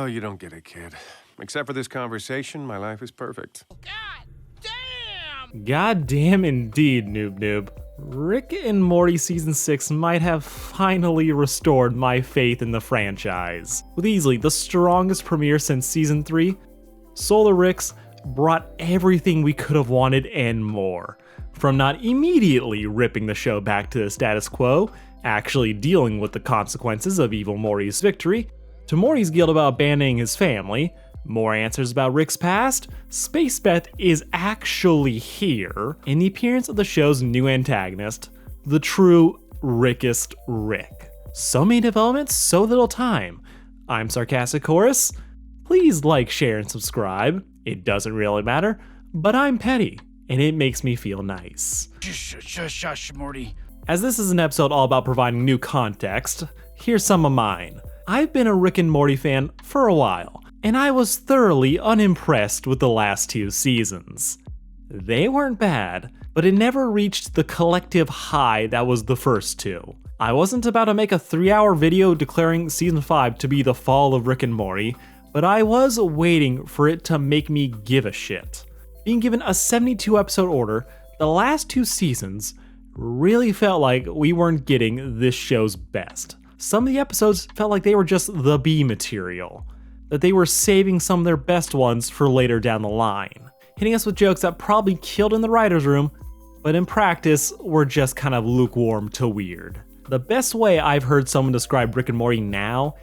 you don't get it, kid. Except for this conversation, my life is perfect. God damn indeed, Noob Noob. Rick and Morty Season 6 might have finally restored my faith in the franchise. With easily the strongest premiere since Season 3, Solar Ricks brought everything we could have wanted and more. From not immediately ripping the show back to the status quo, actually dealing with the consequences of evil Morty's victory, to Morty's guilt about abandoning his family, more answers about Rick's past, Space Beth is actually here, and the appearance of the show's new antagonist, the true Rickest Rick. So many developments, so little time. I'm Sarcastic Chorus. Please like, share, and subscribe. It doesn't really matter, but I'm petty, and it makes me feel nice. Shush, Morty. As this is an episode all about providing new context, here's some of mine. I've been a Rick and Morty fan for a while, and I was thoroughly unimpressed with the last 2 seasons. They weren't bad, but it never reached the collective high that was the first 2. I wasn't about to make a 3-hour video declaring Season 5 to be the fall of Rick and Morty, but I was waiting for it to make me give a shit. Being given a 72 episode order, the last 2 seasons really felt like we weren't getting this show's best. Some of the episodes felt like they were just the B material, that they were saving some of their best ones for later down the line, hitting us with jokes that probably killed in the writer's room, but in practice were just kind of lukewarm to weird. The best way I've heard someone describe Rick and Morty now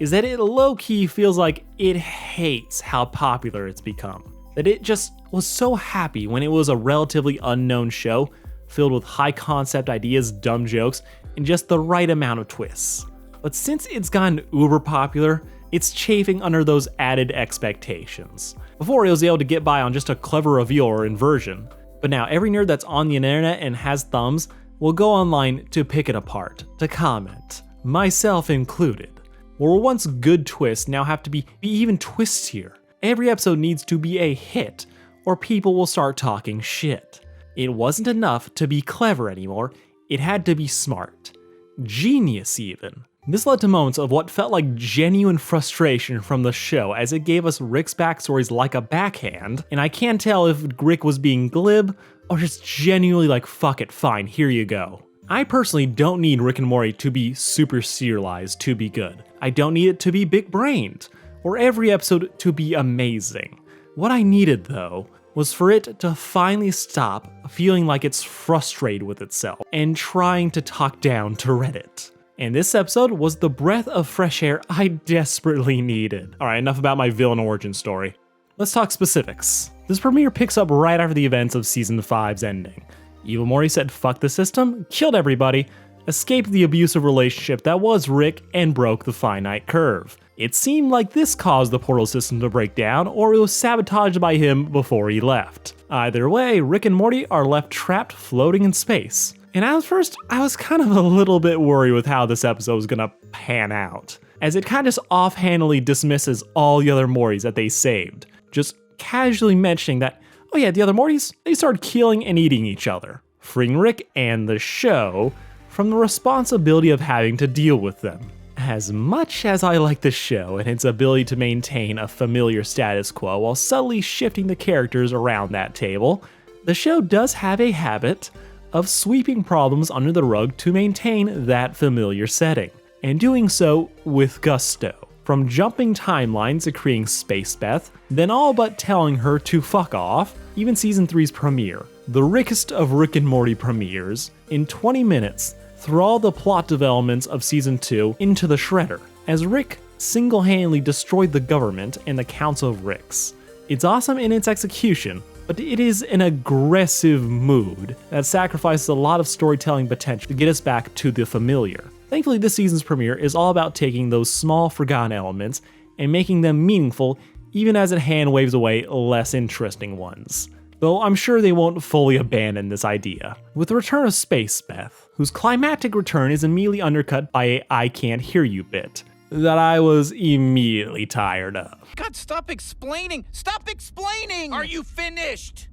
is that it low-key feels like it hates how popular it's become. That it just was so happy when it was a relatively unknown show filled with high-concept ideas, dumb jokes, and just the right amount of twists. But since it's gotten uber popular, it's chafing under those added expectations. Before, it was able to get by on just a clever reveal or inversion, but now every nerd that's on the internet and has thumbs will go online to pick it apart, to comment, myself included. Where once good twists now have to be even twistier. Every episode needs to be a hit, or people will start talking shit. It wasn't enough to be clever anymore, it had to be smart. Genius even. This led to moments of what felt like genuine frustration from the show as it gave us Rick's backstories like a backhand, and I can't tell if Rick was being glib or just genuinely like, fuck it, fine, here you go. I personally don't need Rick and Morty to be super serialized to be good. I don't need it to be big-brained, or every episode to be amazing. What I needed, though, was for it to finally stop feeling like it's frustrated with itself and trying to talk down to Reddit. And this episode was the breath of fresh air I desperately needed. Alright, enough about my villain origin story. Let's talk specifics. This premiere picks up right after the events of Season 5's ending. Evil Morty said fuck the system, killed everybody, escaped the abusive relationship that was Rick, and broke the finite curve. It seemed like this caused the portal system to break down, or it was sabotaged by him before he left. Either way, Rick and Morty are left trapped floating in space. And at first, I was kind of a little bit worried with how this episode was gonna pan out, as it kind of just offhandedly dismisses all the other Mortys that they saved, just casually mentioning that, oh yeah, the other Mortys, they started killing and eating each other, freeing Rick and the show from the responsibility of having to deal with them. As much as I like the show and its ability to maintain a familiar status quo while subtly shifting the characters around that table, the show does have a habit of sweeping problems under the rug to maintain that familiar setting, and doing so with gusto. From jumping timelines to creating Space Beth, then all but telling her to fuck off, even Season 3's premiere, the Rickest of Rick and Morty premieres, in 20 minutes, threw all the plot developments of Season 2 into the shredder, as Rick single-handedly destroyed the government and the Council of Ricks. It's awesome in its execution, but it is an aggressive mood that sacrifices a lot of storytelling potential to get us back to the familiar. Thankfully, this season's premiere is all about taking those small forgotten elements and making them meaningful, even as it hand waves away less interesting ones. Though I'm sure they won't fully abandon this idea. With the return of Space Beth, whose climactic return is immediately undercut by a I can't hear you bit that I was immediately tired of. God, stop explaining! Stop explaining! Are you finished?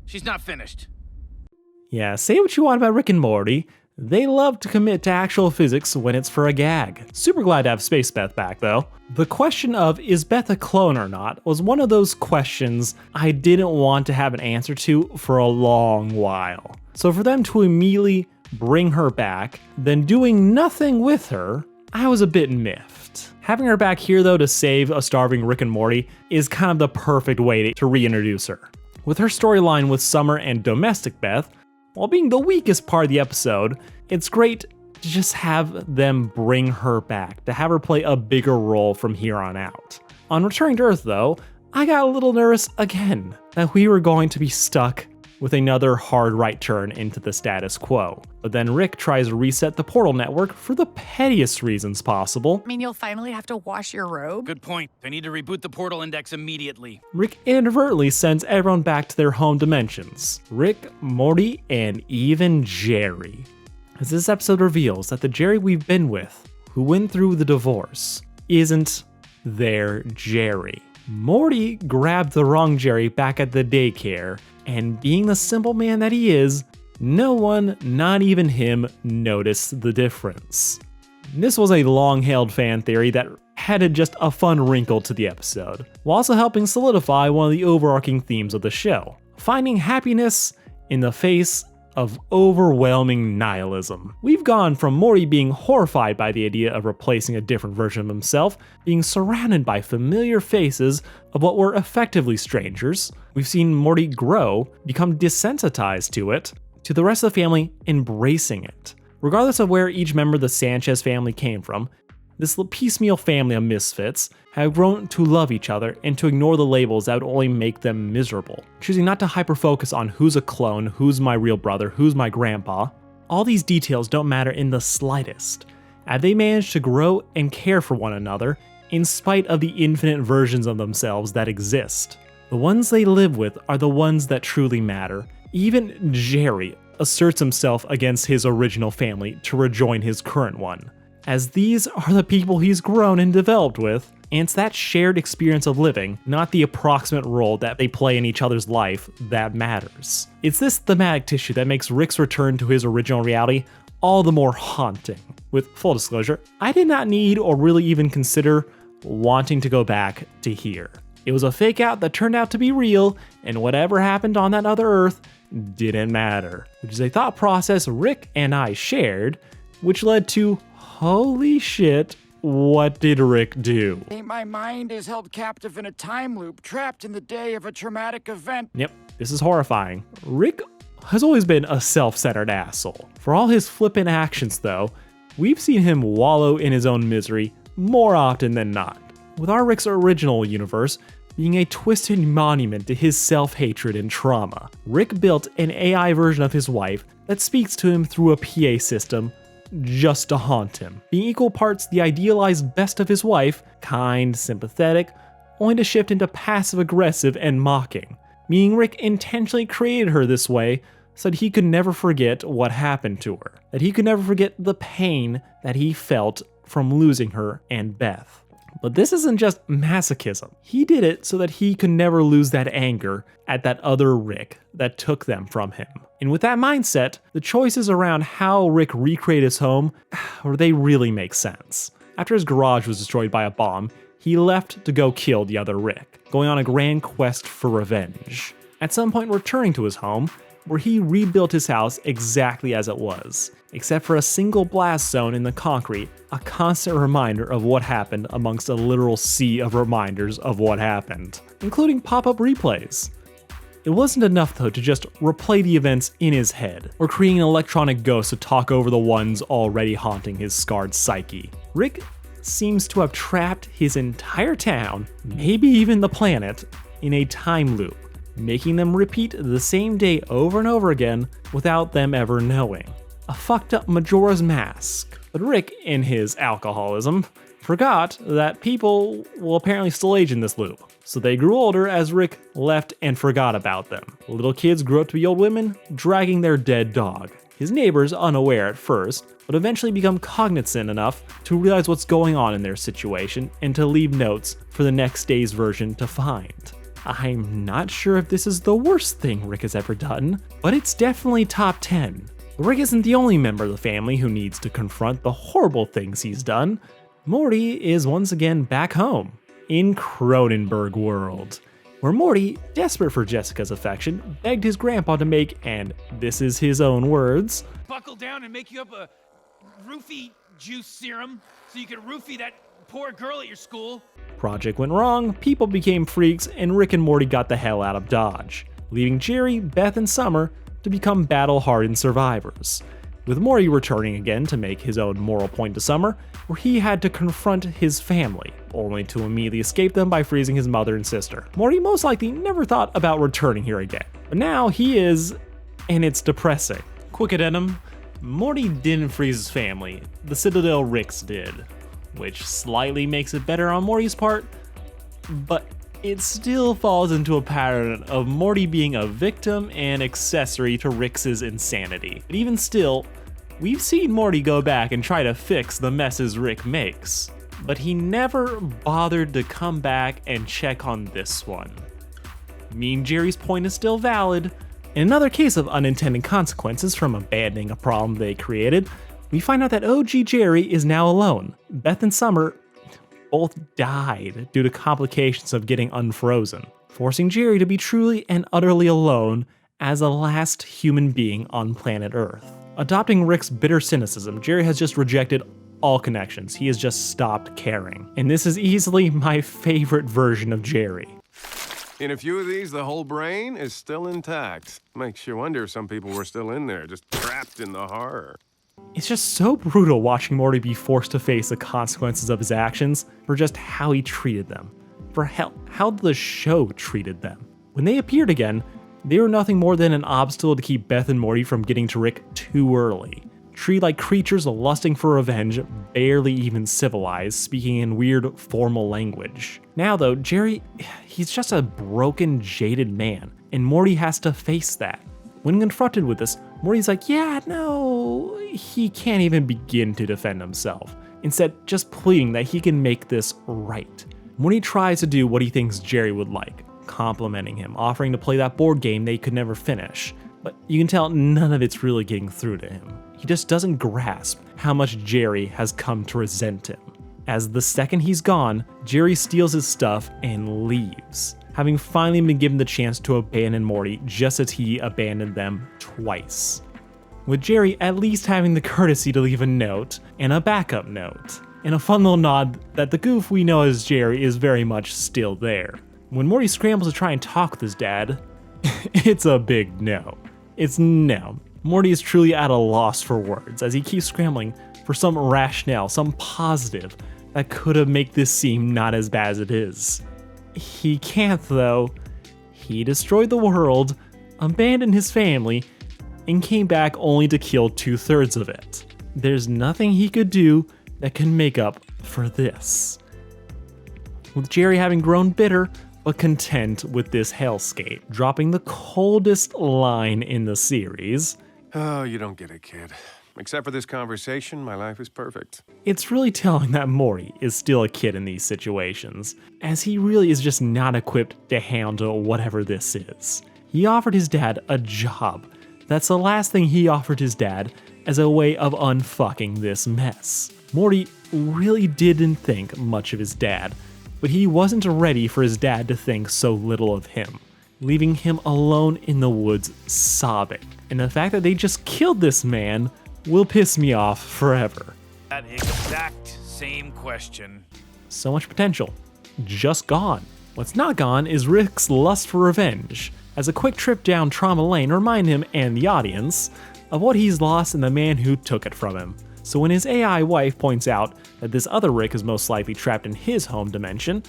She's not finished. Yeah, say what you want about Rick and Morty. They love to commit to actual physics when it's for a gag. Super glad to have Space Beth back though. The question of is Beth a clone or not was one of those questions I didn't want to have an answer to for a long while. So for them to immediately bring her back, then doing nothing with her, I was a bit miffed. Having her back here though to save a starving Rick and Morty is kind of the perfect way to reintroduce her. With her storyline with Summer and Domestic Beth, while being the weakest part of the episode, it's great to just have them bring her back, to have her play a bigger role from here on out. On returning to Earth though, I got a little nervous again that we were going to be stuck with another hard right turn into the status quo. But then Rick tries to reset the portal network for the pettiest reasons possible. I mean, you'll finally have to wash your robe? Good point. I need to reboot the portal index immediately. Rick inadvertently sends everyone back to their home dimensions. Rick, Morty, and even Jerry. As this episode reveals that the Jerry we've been with, who went through the divorce, isn't their Jerry. Morty grabbed the wrong Jerry back at the daycare, and being the simple man that he is, no one, not even him, noticed the difference. This was a long-held fan theory that added just a fun wrinkle to the episode, while also helping solidify one of the overarching themes of the show: finding happiness in the face of overwhelming nihilism. We've gone from Morty being horrified by the idea of replacing a different version of himself, being surrounded by familiar faces of what were effectively strangers. We've seen Morty grow, become desensitized to it, to the rest of the family embracing it. Regardless of where each member of the Sanchez family came from, this piecemeal family of misfits have grown to love each other and to ignore the labels that would only make them miserable, choosing not to hyper-focus on who's a clone, who's my real brother, who's my grandpa. All these details don't matter in the slightest, as they manage to grow and care for one another in spite of the infinite versions of themselves that exist. The ones they live with are the ones that truly matter. Even Jerry asserts himself against his original family to rejoin his current one, as these are the people he's grown and developed with, and it's that shared experience of living, not the approximate role that they play in each other's life, that matters. It's this thematic tissue that makes Rick's return to his original reality all the more haunting. With full disclosure, I did not need or really even consider wanting to go back to here. It was a fake out that turned out to be real, and whatever happened on that other Earth didn't matter, which is a thought process Rick and I shared, which led to holy shit, what did Rick do? My mind is held captive in a time loop, trapped in the day of a traumatic event. Yep, this is horrifying. Rick has always been a self-centered asshole. For all his flippant actions though, we've seen him wallow in his own misery more often than not. With our Rick's original universe being a twisted monument to his self-hatred and trauma, Rick built an AI version of his wife that speaks to him through a PA system just to haunt him, being equal parts the idealized best of his wife, kind, sympathetic, only to shift into passive-aggressive and mocking, meaning Rick intentionally created her this way so that he could never forget what happened to her, that he could never forget the pain that he felt from losing her and Beth. But this isn't just masochism. He did it so that he could never lose that anger at that other Rick that took them from him. And with that mindset, the choices around how Rick recreated his home, they really make sense. After his garage was destroyed by a bomb, he left to go kill the other Rick, going on a grand quest for revenge. At some point returning to his home, where he rebuilt his house exactly as it was, except for a single blast zone in the concrete, a constant reminder of what happened amongst a literal sea of reminders of what happened, including pop-up replays. It wasn't enough though to just replay the events in his head, or create an electronic ghost to talk over the ones already haunting his scarred psyche. Rick seems to have trapped his entire town, maybe even the planet, in a time loop, making them repeat the same day over and over again without them ever knowing. A fucked up Majora's Mask. But Rick, in his alcoholism, forgot that people will apparently still age in this loop. So they grew older as Rick left and forgot about them. Little kids grew up to be old women, dragging their dead dog. His neighbors, unaware at first, but eventually become cognizant enough to realize what's going on in their situation and to leave notes for the next day's version to find. I'm not sure if this is the worst thing Rick has ever done, but it's definitely top 10. Rick isn't the only member of the family who needs to confront the horrible things he's done. Morty is once again back home, in Cronenberg World, where Morty, desperate for Jessica's affection, begged his grandpa to make, and this is his own words, Buckle down and make you up a roofie juice serum so you can roofie that poor girl at your school. Project went wrong, people became freaks, and Rick and Morty got the hell out of Dodge, leaving Jerry, Beth, and Summer to become battle-hardened survivors, with Morty returning again to make his own moral point to Summer, where he had to confront his family, only to immediately escape them by freezing his mother and sister. Morty most likely never thought about returning here again, but now he is, and it's depressing. Quick addendum, Morty didn't freeze his family, the Citadel Rickest did, which slightly makes it better on Morty's part, but it still falls into a pattern of Morty being a victim and accessory to Rick's insanity. But even still, we've seen Morty go back and try to fix the messes Rick makes, but he never bothered to come back and check on this one. Mean Jerry's point is still valid. In another case of unintended consequences from abandoning a problem they created, we find out that OG Jerry is now alone. Beth and Summer both died due to complications of getting unfrozen, forcing Jerry to be truly and utterly alone as a last human being on planet Earth. Adopting Rick's bitter cynicism, Jerry has just rejected all connections. He has just stopped caring. And this is easily my favorite version of Jerry. In a few of these, the whole brain is still intact. Makes you wonder if some people were still in there, just trapped in the horror. It's just so brutal watching Morty be forced to face the consequences of his actions for just how he treated them. For hell, how the show treated them. When they appeared again, they were nothing more than an obstacle to keep Beth and Morty from getting to Rick too early. Treated like creatures lusting for revenge, barely even civilized, speaking in weird formal language. Now though, Jerry, he's just a broken, jaded man, and Morty has to face that. When confronted with this, Morty's like, yeah, no, he can't even begin to defend himself. Instead, just pleading that he can make this right. Morty tries to do what he thinks Jerry would like, complimenting him, offering to play that board game they could never finish. But you can tell none of it's really getting through to him. He just doesn't grasp how much Jerry has come to resent him. As the second he's gone, Jerry steals his stuff and leaves, having finally been given the chance to abandon Morty just as he abandoned them twice. With Jerry at least having the courtesy to leave a note and a backup note, and a fun little nod that the goof we know as Jerry is very much still there. When Morty scrambles to try and talk with his dad, it's a big no. It's no. Morty is truly at a loss for words as he keeps scrambling for some rationale, some positive that could have made this seem not as bad as it is. He can't though. He destroyed the world, abandoned his family, and came back only to kill 2/3 of it. There's nothing he could do that can make up for this. With Jerry having grown bitter, but content with this hellscape, dropping the coldest line in the series. Oh, you don't get it, kid. Except for this conversation, my life is perfect. It's really telling that Morty is still a kid in these situations, as he really is just not equipped to handle whatever this is. He offered his dad a job. That's the last thing he offered his dad as a way of unfucking this mess. Morty really didn't think much of his dad, but he wasn't ready for his dad to think so little of him, leaving him alone in the woods sobbing. And the fact that they just killed this man will piss me off forever. That exact same question. So much potential, just gone. What's not gone is Rick's lust for revenge, as a quick trip down trauma lane remind him and the audience of what he's lost in the man who took it from him. So when his AI wife points out that this other Rick is most likely trapped in his home dimension,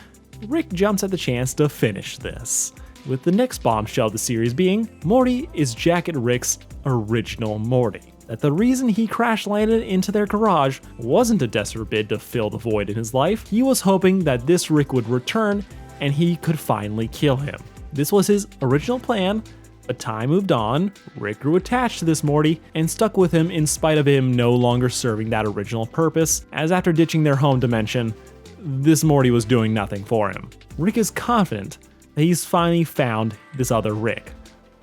Rick jumps at the chance to finish this, with the next bombshell of the series being Morty is Jacket Rick's original Morty. That the reason he crash landed into their garage wasn't a desperate bid to fill the void in his life. He was hoping that this Rick would return and he could finally kill him. This was his original plan, but time moved on, Rick grew attached to this Morty and stuck with him in spite of him no longer serving that original purpose, as after ditching their home dimension, this Morty was doing nothing for him. Rick is confident that he's finally found this other Rick,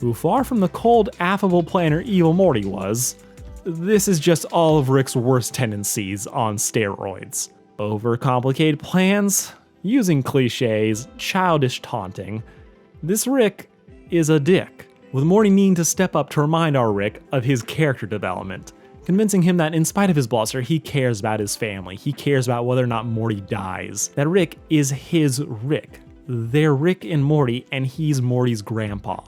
who far from the cold, affable planner evil Morty was, this is just all of Rick's worst tendencies on steroids. Overcomplicated plans, using cliches, childish taunting. This Rick is a dick, with Morty needing to step up to remind our Rick of his character development, convincing him that in spite of his bluster, he cares about his family, he cares about whether or not Morty dies, that Rick is his Rick. They're Rick and Morty, and he's Morty's grandpa.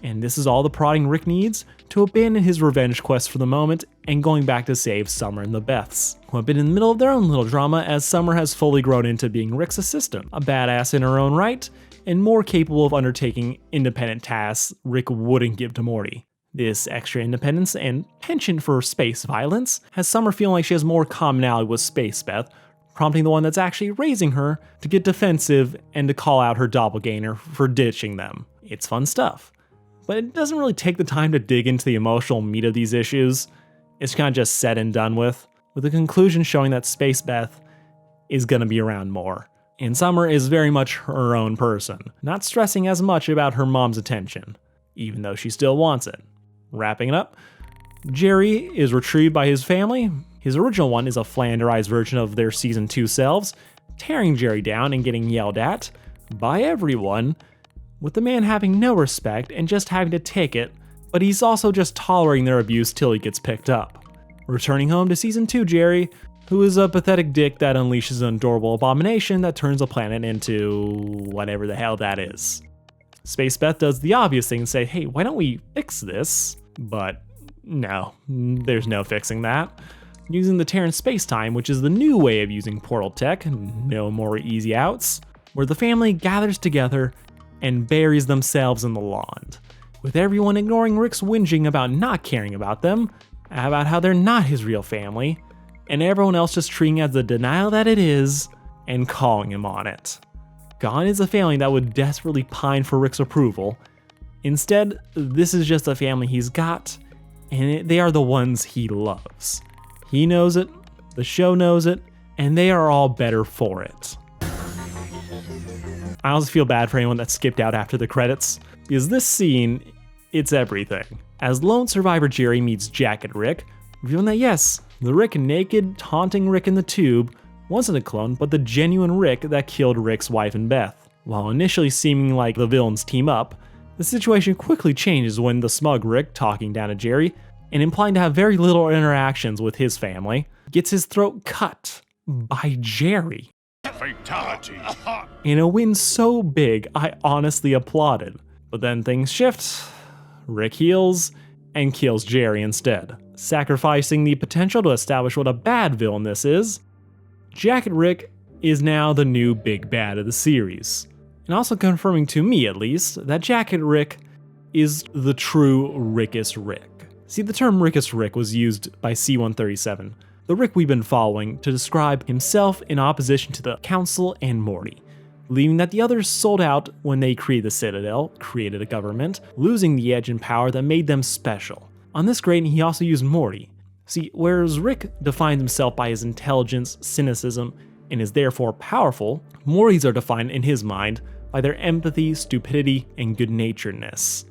And this is all the prodding Rick needs to abandon his revenge quest for the moment and going back to save Summer and the Beths, who have been in the middle of their own little drama as Summer has fully grown into being Rick's assistant, a badass in her own right, and more capable of undertaking independent tasks Rick wouldn't give to Morty. This extra independence and penchant for space violence has Summer feeling like she has more commonality with Space Beth, prompting the one that's actually raising her to get defensive and to call out her doppelganger for ditching them. It's fun stuff. But it doesn't really take the time to dig into the emotional meat of these issues. It's kind of just said and done with the conclusion showing that Space Beth is gonna be around more. And Summer is very much her own person, not stressing as much about her mom's attention, even though she still wants it. Wrapping it up, Jerry is retrieved by his family. His original one is a flanderized version of their season 2 selves, tearing Jerry down and getting yelled at by everyone, with the man having no respect and just having to take it, but he's also just tolerating their abuse till he gets picked up. Returning home to season 2 Jerry, who is a pathetic dick that unleashes an adorable abomination that turns a planet into whatever the hell that is. Space Beth does the obvious thing and say, hey, why don't we fix this? But no, there's no fixing that. Using the Terran space-time, which is the new way of using portal tech, no more easy outs, where the family gathers together and buries themselves in the lawn, with everyone ignoring Rick's whinging about not caring about them, about how they're not his real family, and everyone else just treating it as the denial that it is and calling him on it. Gone is a family that would desperately pine for Rick's approval. Instead, this is just a family he's got, and they are the ones he loves. He knows it, the show knows it, and they are all better for it. I also feel bad for anyone that skipped out after the credits, because this scene, it's everything. As lone survivor Jerry meets Jacket Rick, revealing that yes, the Rick naked, taunting Rick in the tube wasn't a clone, but the genuine Rick that killed Rick's wife and Beth. While initially seeming like the villains team up, the situation quickly changes when the smug Rick, talking down to Jerry, and implying to have very little interactions with his family, gets his throat cut by Jerry. Fatality. In a win so big, I honestly applauded. But then things shift. Rick heals and kills Jerry instead, sacrificing the potential to establish what a bad villain this is. Jacket Rick is now the new big bad of the series, and also confirming to me at least that Jacket Rick is the true Rickest Rick. See, the term Rickest Rick was used by C-137, the Rick we've been following, to describe himself in opposition to the Council and Morty, believing that the others sold out when they created the Citadel, created a government, losing the edge and power that made them special. On this grade, he also used Morty. See, whereas Rick defines himself by his intelligence, cynicism, and is therefore powerful, Mortys are defined in his mind by their empathy, stupidity, and good-naturedness.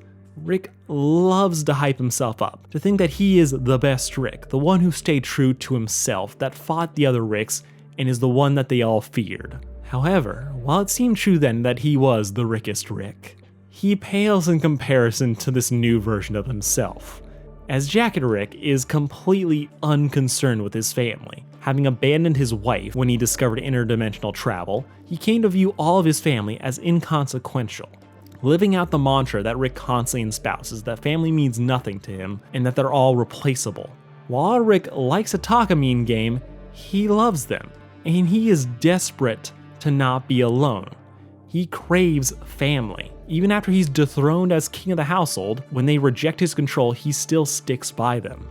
Rick loves to hype himself up, to think that he is the best Rick, the one who stayed true to himself, that fought the other Ricks, and is the one that they all feared. However, while it seemed true then that he was the Rickest Rick, he pales in comparison to this new version of himself, as Jacket Rick is completely unconcerned with his family. Having abandoned his wife when he discovered interdimensional travel, he came to view all of his family as inconsequential, living out the mantra that Rick constantly espouses, that family means nothing to him and that they're all replaceable. While Rick likes to talk a mean game, he loves them, and he is desperate to not be alone. He craves family. Even after he's dethroned as king of the household, when they reject his control, he still sticks by them.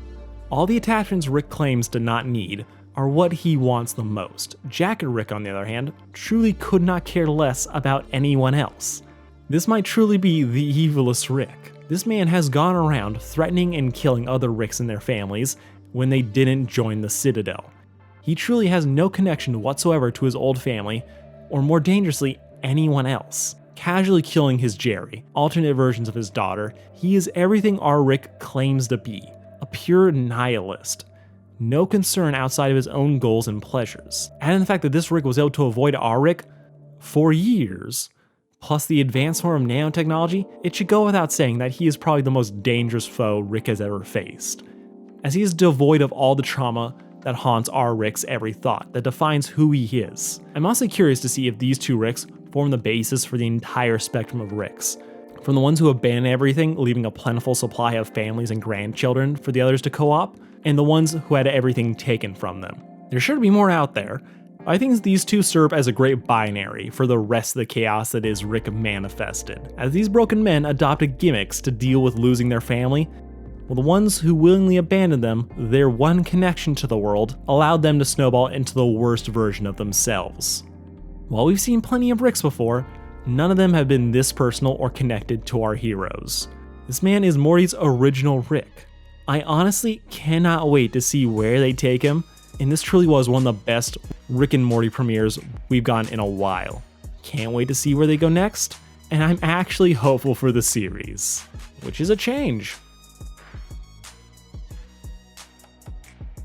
All the attachments Rick claims to not need are what he wants the most. Jacket Rick, on the other hand, truly could not care less about anyone else. This might truly be the evilest Rick. This man has gone around threatening and killing other Ricks and their families when they didn't join the Citadel. He truly has no connection whatsoever to his old family, or more dangerously, anyone else. Casually killing his Jerry, alternate versions of his daughter, he is everything our Rick claims to be. a pure nihilist. No concern outside of his own goals and pleasures. Add in the fact that this Rick was able to avoid our Rick for years, plus the advanced form of nanotechnology, it should go without saying that he is probably the most dangerous foe Rick has ever faced, as he is devoid of all the trauma that haunts our Rick's every thought, that defines who he is. I'm also curious to see if these two Ricks form the basis for the entire spectrum of Ricks, from the ones who abandon everything, leaving a plentiful supply of families and grandchildren for the others to co-op, and the ones who had everything taken from them. There's sure to be more out there. I think these two serve as a great binary for the rest of the chaos that is Rick manifested, as these broken men adopted gimmicks to deal with losing their family, while the ones who willingly abandoned them, their one connection to the world, allowed them to snowball into the worst version of themselves. While we've seen plenty of Ricks before, none of them have been this personal or connected to our heroes. This man is Morty's original Rick. I honestly cannot wait to see where they take him, and this truly was one of the best Rick and Morty premieres we've gotten in a while. Can't wait to see where they go next, and I'm actually hopeful for the series, which is a change.